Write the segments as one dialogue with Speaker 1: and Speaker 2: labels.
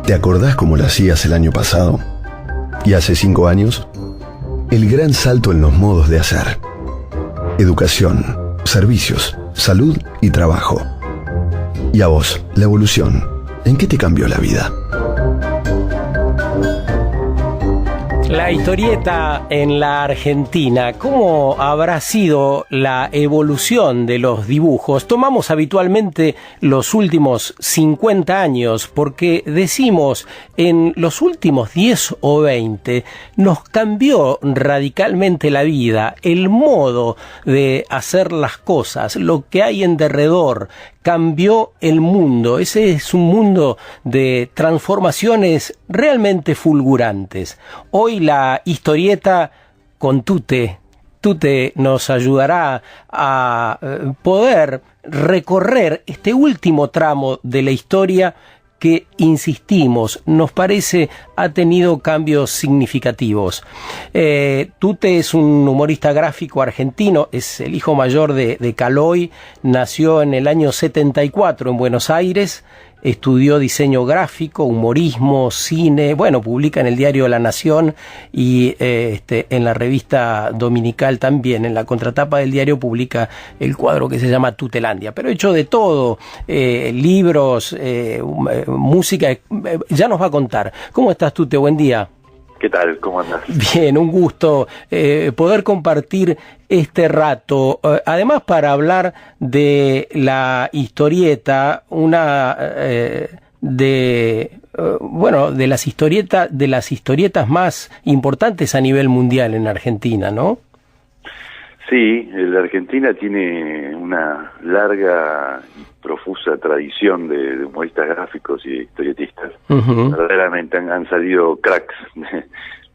Speaker 1: ¿Te acordás cómo lo hacías el año pasado? ¿Y hace 5 años? El gran salto en los modos de hacer. Educación, servicios, salud y trabajo. ¿Y a vos, la evolución? ¿En qué te cambió la vida?
Speaker 2: La historieta en la Argentina, ¿cómo habrá sido la evolución de los dibujos? Tomamos habitualmente los últimos 50 años porque decimos en los últimos 10 o 20 nos cambió radicalmente la vida, el modo de hacer las cosas, lo que hay en derredor. Cambió el mundo. Ese es un mundo de transformaciones realmente fulgurantes. Hoy la historieta con Tute nos ayudará a poder recorrer este último tramo de la historia que, insistimos, nos parece ha tenido cambios significativos. Tute es un humorista gráfico argentino, es el hijo mayor de Caloi, nació en el año 74 en Buenos Aires, estudió diseño gráfico, humorismo, cine, bueno, publica en el diario La Nación y en la revista dominical también, en la contratapa del diario publica el cuadro que se llama Tutelandia, pero hecho de todo, libros, música, ya nos va a contar. ¿Cómo estás, Tute? Buen día.
Speaker 3: ¿Qué tal? ¿Cómo andas?
Speaker 2: Bien, un gusto poder compartir este rato. Además, para hablar de la historieta, de las historietas más importantes a nivel mundial en Argentina, ¿no?
Speaker 3: Sí, la Argentina tiene una larga y profusa tradición de humoristas gráficos y historietistas. Uh-huh. Verdaderamente han salido cracks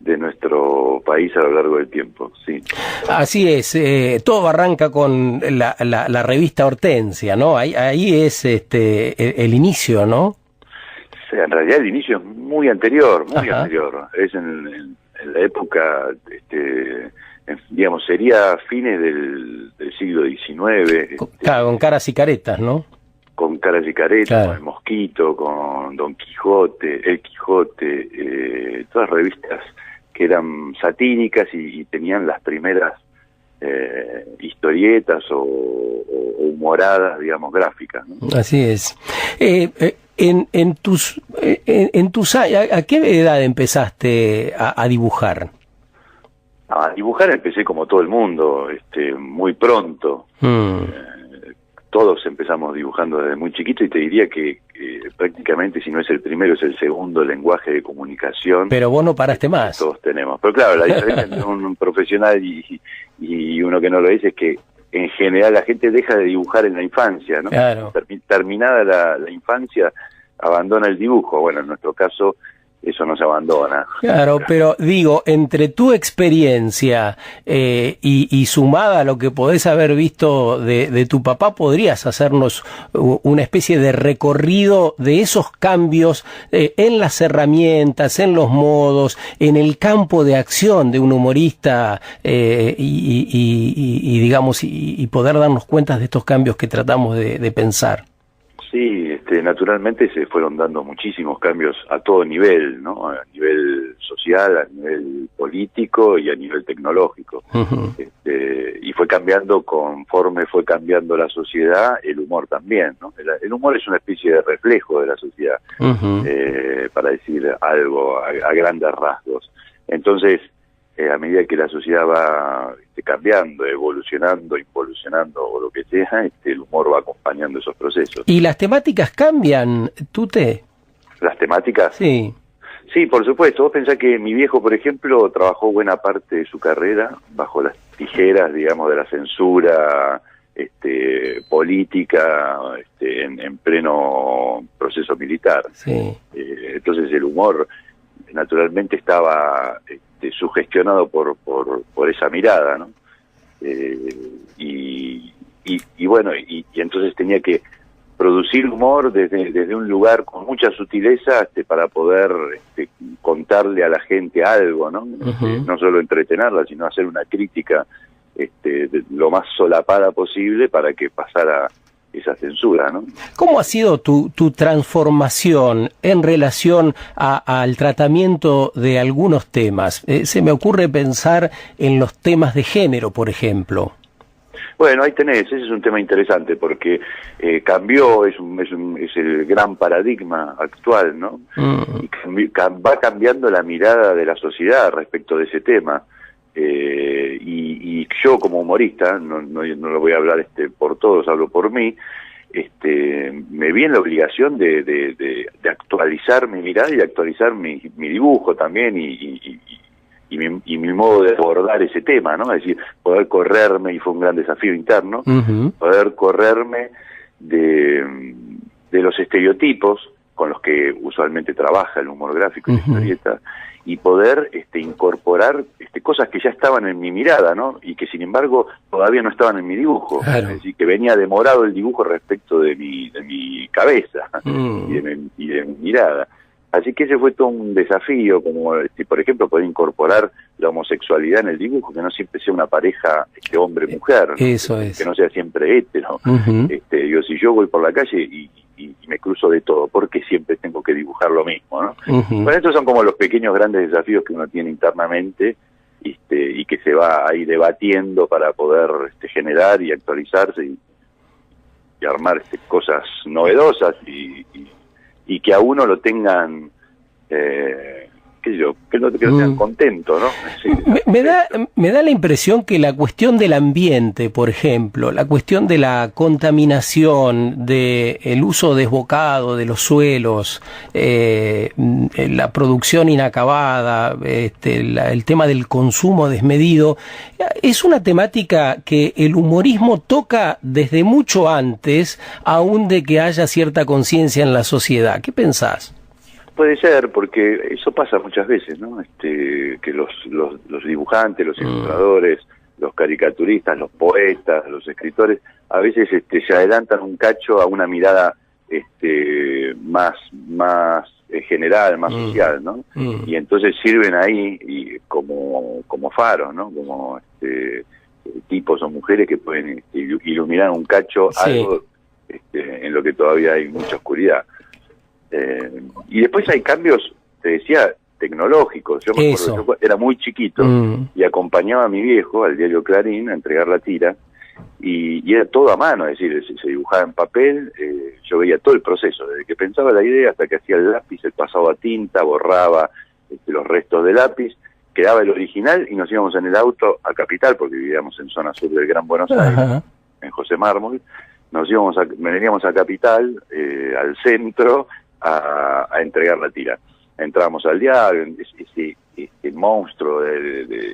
Speaker 3: de nuestro país a lo largo del tiempo, sí.
Speaker 2: Así es, todo arranca con la revista Hortensia, ¿no? Ahí es el inicio, ¿no?
Speaker 3: O sea, en realidad el inicio es muy anterior, anterior. Es en la época, digamos, sería fines del siglo XIX.
Speaker 2: Claro, con Caras y Caretas, ¿no?
Speaker 3: Con Caras y Caretas,
Speaker 2: claro.
Speaker 3: Con El Mosquito, con Don Quijote, El Quijote, todas revistas que eran satíricas y tenían las primeras historietas o humoradas, digamos, gráficas, ¿no?
Speaker 2: Así es. En tus años, ¿a qué edad empezaste a dibujar?
Speaker 3: A dibujar empecé como todo el mundo, muy pronto. Todos empezamos dibujando desde muy chiquito y te diría que prácticamente, si no es el primero, es el segundo lenguaje de comunicación.
Speaker 2: Pero vos no paraste más.
Speaker 3: Todos tenemos. Pero claro, la diferencia entre un profesional y uno que no lo es que en general la gente deja de dibujar en la infancia, ¿no?
Speaker 2: Claro.
Speaker 3: Terminada la infancia, abandona el dibujo. Bueno, en nuestro caso eso no se abandona.
Speaker 2: Claro, pero digo, entre tu experiencia y sumada a lo que podés haber visto de tu papá, ¿podrías hacernos una especie de recorrido de esos cambios en las herramientas, en los modos, en el campo de acción de un humorista y poder darnos cuenta de estos cambios que tratamos de pensar?
Speaker 3: Sí, naturalmente se fueron dando muchísimos cambios a todo nivel, ¿no? A nivel social, a nivel político y a nivel tecnológico. Uh-huh. Y fue cambiando conforme fue cambiando la sociedad, el humor también, ¿no? El humor es una especie de reflejo de la sociedad, uh-huh. Para decir algo a grandes rasgos. Entonces, a medida que la sociedad va cambiando, evolucionando, involucionando o lo que sea, el humor va acompañando esos procesos.
Speaker 2: ¿Y las temáticas cambian, Tute?
Speaker 3: ¿Las temáticas?
Speaker 2: Sí.
Speaker 3: Sí, por supuesto. Vos pensás que mi viejo, por ejemplo, trabajó buena parte de su carrera bajo las tijeras, digamos, de la censura política, en pleno proceso militar.
Speaker 2: Sí.
Speaker 3: Entonces el humor naturalmente estaba sugestionado por esa mirada, ¿no? Y entonces tenía que producir humor desde un lugar con mucha sutileza para poder contarle a la gente algo, ¿no? Uh-huh. No solo entretenerla, sino hacer una crítica lo más solapada posible para que pasara esa censura, ¿no?
Speaker 2: ¿Cómo ha sido tu transformación en relación al tratamiento de algunos temas? Se me ocurre pensar en los temas de género, por ejemplo.
Speaker 3: Bueno, ahí tenés, ese es un tema interesante porque cambió, es el gran paradigma actual, ¿no? Y va cambiando la mirada de la sociedad respecto de ese tema. Y yo como humorista, no lo voy a hablar por todos, hablo por mí, me vi en la obligación de actualizar mi mirada y de actualizar mi dibujo también y mi modo de abordar ese tema, ¿no? Es decir, poder correrme, y fue un gran desafío interno, poder correrme de los estereotipos con los que usualmente trabaja el humor gráfico y la historieta, y poder incorporar cosas que ya estaban en mi mirada, ¿no? Y que sin embargo todavía no estaban en mi dibujo. Claro. Es decir, que venía demorado el dibujo respecto de mi cabeza y de mi mirada. Así que ese fue todo un desafío, como por ejemplo poder incorporar la homosexualidad en el dibujo, que no siempre sea una pareja hombre-mujer, ¿no?
Speaker 2: Eso es.
Speaker 3: Que no sea siempre hétero. Si yo voy por la calle y me cruzo de todo, porque siempre tengo que dibujar lo mismo, ¿no? Bueno, estos son como los pequeños grandes desafíos que uno tiene internamente y que se va ahí debatiendo para poder generar y actualizarse y armar cosas novedosas y que a uno lo tengan, qué sé yo, que lo tengan contento, ¿no? Sí,
Speaker 2: me da la impresión que la cuestión del ambiente, por ejemplo, la cuestión de la contaminación, de el uso desbocado de los suelos, la producción inacabada, el tema del consumo desmedido, es una temática que el humorismo toca desde mucho antes, aún de que haya cierta conciencia en la sociedad. ¿Qué pensás?
Speaker 3: Puede ser, porque eso pasa muchas veces, ¿no? Que los dibujantes, los ilustradores, los caricaturistas, los poetas, los escritores, a veces se adelantan un cacho a una mirada más general, más social, ¿no? Y entonces sirven ahí como faros, ¿no? Como tipos o mujeres que pueden iluminar un cacho, sí, algo en lo que todavía hay mucha oscuridad. Y después hay cambios, te decía, tecnológicos. Yo me acuerdo, yo era muy chiquito y acompañaba a mi viejo al diario Clarín a entregar la tira y era todo a mano, es decir, se dibujaba en papel, yo veía todo el proceso, desde que pensaba la idea hasta que hacía el lápiz, el pasado a tinta, borraba los restos de lápiz, quedaba el original y nos íbamos en el auto a Capital, porque vivíamos en zona sur del Gran Buenos Aires, en José Mármol, veníamos a Capital, al centro, a entregar la tira. Entrábamos al diario, este monstruo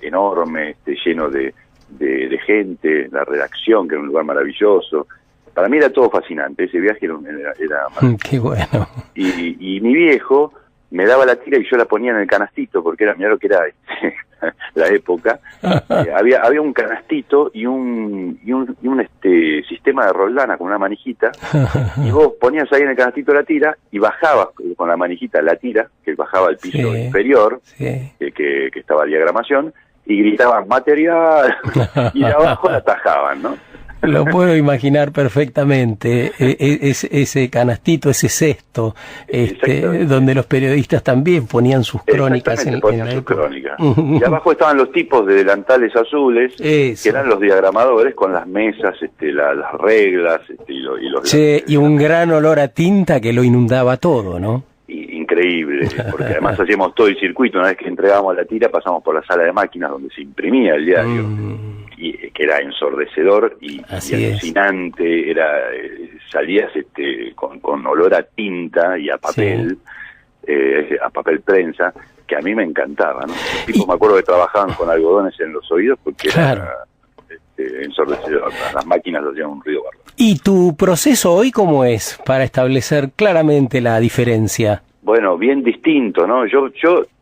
Speaker 3: enorme, lleno de gente, la redacción, que era un lugar maravilloso. Para mí era todo fascinante, ese viaje era maravilloso.
Speaker 2: Qué bueno.
Speaker 3: Y mi viejo me daba la tira y yo la ponía en el canastito, porque mirá lo que era la época. Había un canastito y un sistema de roldana con una manijita, y vos ponías ahí en el canastito la tira y bajabas con la manijita la tira, que bajaba al piso inferior, que estaba diagramación, y gritaban material, y de abajo la atajaban, ¿no?
Speaker 2: Lo puedo imaginar perfectamente, ese canastito, ese cesto, donde los periodistas también ponían sus crónicas en la época.
Speaker 3: Y abajo estaban los tipos de delantales azules, que eran los diagramadores con las mesas, las reglas,
Speaker 2: y un gran olor a tinta que lo inundaba todo, ¿no?
Speaker 3: Increíble, porque además hacíamos todo el circuito. Una vez que entregábamos la tira, pasamos por la sala de máquinas donde se imprimía el diario, y que era ensordecedor y alucinante. Salías con olor a tinta y a papel, a papel prensa, que a mí me encantaba, ¿no? Los tipos, me acuerdo que trabajaban con algodones en los oídos porque era ensordecedor. Las máquinas hacían un ruido bárbaro.
Speaker 2: ¿Y tu proceso hoy cómo es para establecer claramente la diferencia?
Speaker 3: Bueno, bien distinto, ¿no? Yo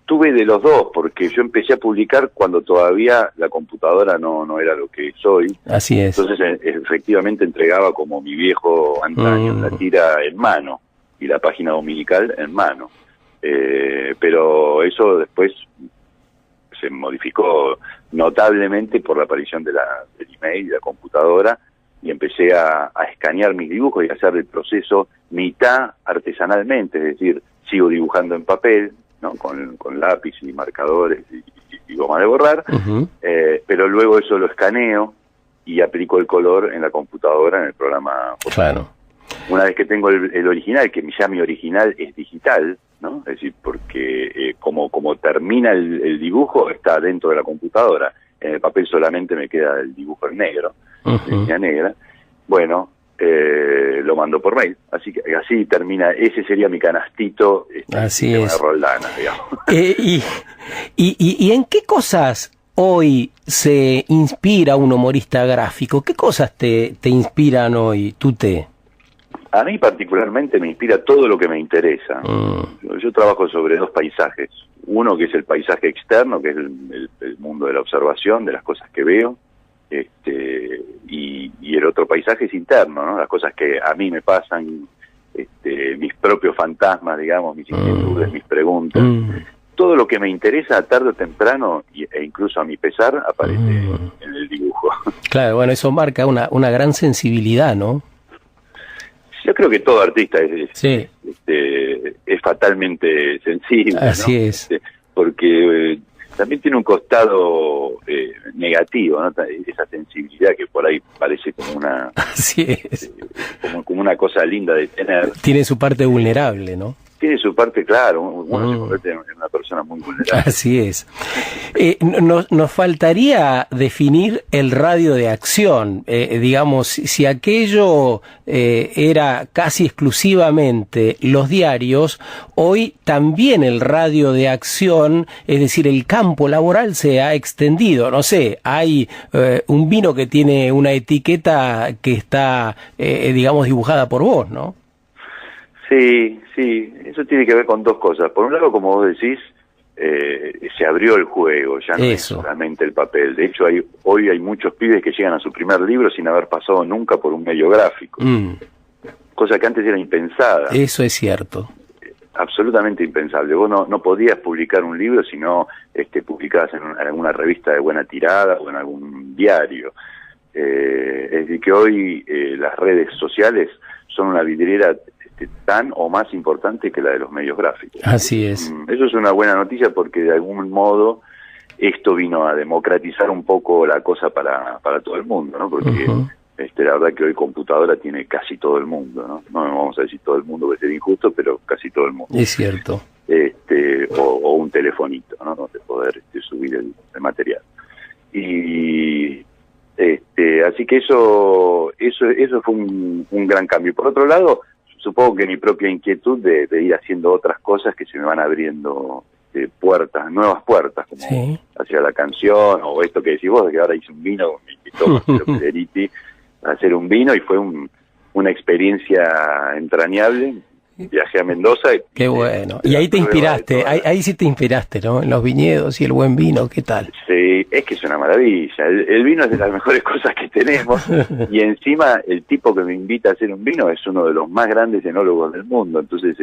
Speaker 3: tuve de los dos, porque yo empecé a publicar cuando todavía la computadora no era lo que soy.
Speaker 2: Así es.
Speaker 3: Entonces, efectivamente entregaba como mi viejo antaño, la tira en mano y la página dominical en mano. Pero eso después se modificó notablemente por la aparición del email y la computadora, y empecé a escanear mis dibujos y a hacer el proceso mitad artesanalmente, es decir, sigo dibujando en papel, ¿no? Con lápiz y marcadores y goma de borrar, pero luego eso lo escaneo y aplico el color en la computadora, en el programa.
Speaker 2: Claro.
Speaker 3: Una vez que tengo el original, que ya mi original es digital, ¿no? Es decir, porque como termina el dibujo, está dentro de la computadora. En el papel solamente me queda el dibujo en negro, línea negra. Bueno, lo mando por mail. Así termina, ese sería mi canastito,
Speaker 2: así es.
Speaker 3: De Roldana, digamos.
Speaker 2: ¿Y en qué cosas hoy se inspira un humorista gráfico? ¿Qué cosas te inspiran hoy, Tute?
Speaker 3: A mí particularmente me inspira todo lo que me interesa. Yo trabajo sobre dos paisajes. Uno que es el paisaje externo, que es el mundo de la observación, de las cosas que veo, y el otro paisaje es interno, ¿no? Las cosas que a mí me pasan, mis propios fantasmas, digamos, mis inquietudes, mis preguntas. Todo lo que me interesa, tarde o temprano, e incluso a mi pesar, aparece en el dibujo.
Speaker 2: Claro, bueno, eso marca una gran sensibilidad, ¿no?
Speaker 3: Yo creo que todo artista es fatalmente sensible,
Speaker 2: así
Speaker 3: ¿no?
Speaker 2: es.
Speaker 3: Porque también tiene un costado negativo, ¿no? Esa sensibilidad que por ahí parece como una...
Speaker 2: Así es.
Speaker 3: Como una cosa linda de tener.
Speaker 2: Tiene su parte vulnerable, ¿no?
Speaker 3: Tiene su parte, claro, uno se convierte en una persona muy vulnerable.
Speaker 2: Así es. Nos faltaría definir el radio de acción. Digamos, si aquello era casi exclusivamente los diarios, hoy también el radio de acción, es decir, el campo laboral se ha extendido. No sé, hay un vino que tiene una etiqueta que está, digamos, dibujada por vos, ¿no?
Speaker 3: Sí, eso tiene que ver con dos cosas. Por un lado, como vos decís, se abrió el juego, ya no es solamente el papel. De hecho, hoy hay muchos pibes que llegan a su primer libro sin haber pasado nunca por un medio gráfico, cosa que antes era impensada.
Speaker 2: Eso es cierto.
Speaker 3: Absolutamente impensable. Vos no podías publicar un libro si no publicabas en alguna revista de buena tirada o en algún diario. Es decir, que hoy las redes sociales son una vidriera tan o más importante que la de los medios gráficos.
Speaker 2: Así es.
Speaker 3: Eso es una buena noticia porque de algún modo esto vino a democratizar un poco la cosa para todo el mundo, ¿no? Porque la verdad que hoy computadora tiene casi todo el mundo, ¿no? No vamos a decir todo el mundo, que sería injusto, pero casi todo el mundo.
Speaker 2: Es cierto.
Speaker 3: O un telefonito, ¿no? Donde poder subir el material. Y así que eso fue un gran cambio. Por otro lado, supongo que mi propia inquietud de ir haciendo otras cosas que se me van abriendo nuevas puertas, como hacia la canción, o esto que decís vos, de que ahora hice un vino, me invitó Federici a hacer un vino, y fue una experiencia entrañable. Viajé a Mendoza.
Speaker 2: Qué bueno. Y ahí te inspiraste, ahí sí te inspiraste, ¿no? En los viñedos y el buen vino, ¿qué tal?
Speaker 3: Sí, es que es una maravilla. El vino es de las mejores cosas que tenemos. Y encima, el tipo que me invita a hacer un vino es uno de los más grandes enólogos del mundo. Entonces,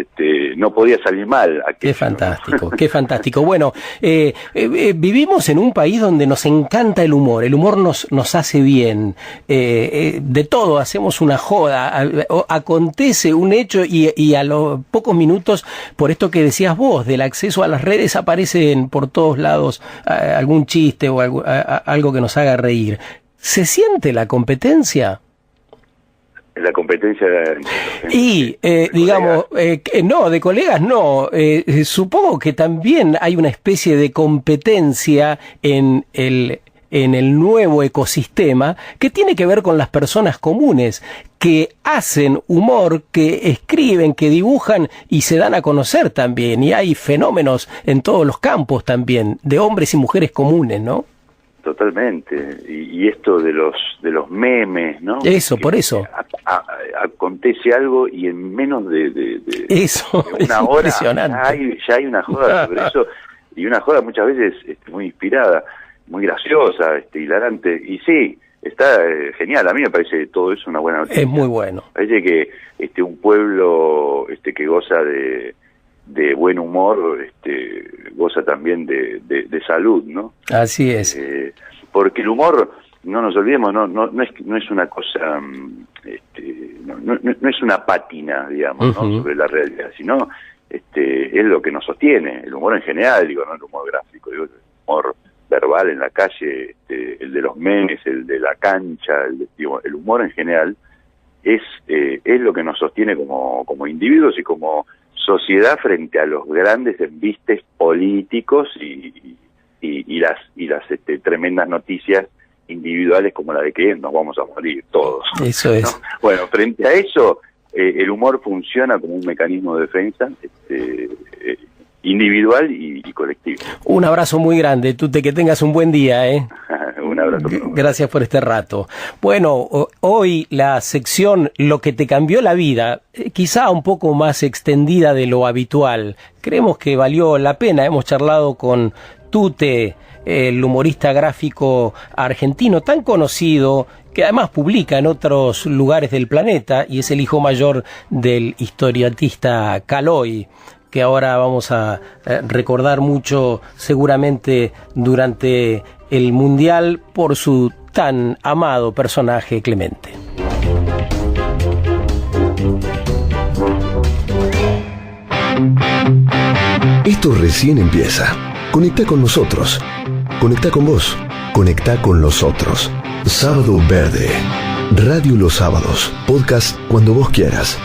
Speaker 3: no podía salir mal. Qué
Speaker 2: fantástico, qué fantástico. Bueno, vivimos en un país donde nos encanta el humor. El humor nos hace bien. De todo, hacemos una joda. Acontece un hecho y a los pocos minutos, por esto que decías vos, del acceso a las redes, aparecen por todos lados algún chiste o algo que nos haga reír. ¿Se siente la competencia?
Speaker 3: La competencia
Speaker 2: digamos, no, de colegas no. Supongo que también hay una especie de competencia en el nuevo ecosistema que tiene que ver con las personas comunes que hacen humor, que escriben, que dibujan y se dan a conocer también. Y hay fenómenos en todos los campos también, de hombres y mujeres comunes, ¿no?
Speaker 3: Totalmente. Y esto de los memes, ¿no?
Speaker 2: Eso, por eso.
Speaker 3: Acontece algo y en menos de una hora ya hay una joda sobre eso, y una joda muchas veces muy inspirada, muy graciosa, hilarante, y sí, está genial. A mí me parece que todo eso una buena noticia.
Speaker 2: Es muy bueno.
Speaker 3: Parece que un pueblo que goza de buen humor goza también de salud, ¿no?
Speaker 2: Así es.
Speaker 3: Porque el humor no nos olvidemos, no es una cosa, no es una pátina, digamos, ¿no? Sobre la realidad, sino es lo que nos sostiene, el humor en general, digo, no el humor gráfico, digo, el humor verbal en la calle, el de los memes, el de la cancha, el humor en general es lo que nos sostiene como individuos y como sociedad frente a los grandes embistes políticos y las tremendas noticias individuales como la de que nos vamos a morir todos.
Speaker 2: Eso es.
Speaker 3: ¿No? Bueno, frente a eso, el humor funciona como un mecanismo de defensa individual y colectivo.
Speaker 2: Un abrazo muy grande, Tute, que tengas un buen día,
Speaker 3: Un abrazo.
Speaker 2: Gracias por este rato. Bueno, hoy la sección Lo que te cambió la vida, quizá un poco más extendida de lo habitual. Creemos que valió la pena. Hemos charlado con Tute, el humorista gráfico argentino tan conocido, que además publica en otros lugares del planeta y es el hijo mayor del historietista Caloi, que ahora vamos a recordar mucho seguramente durante el Mundial por su tan amado personaje Clemente.
Speaker 1: Esto recién empieza. Conecta con nosotros. Conecta con vos. Conecta con los otros. Sábado Verde. Radio los sábados. Podcast cuando vos quieras.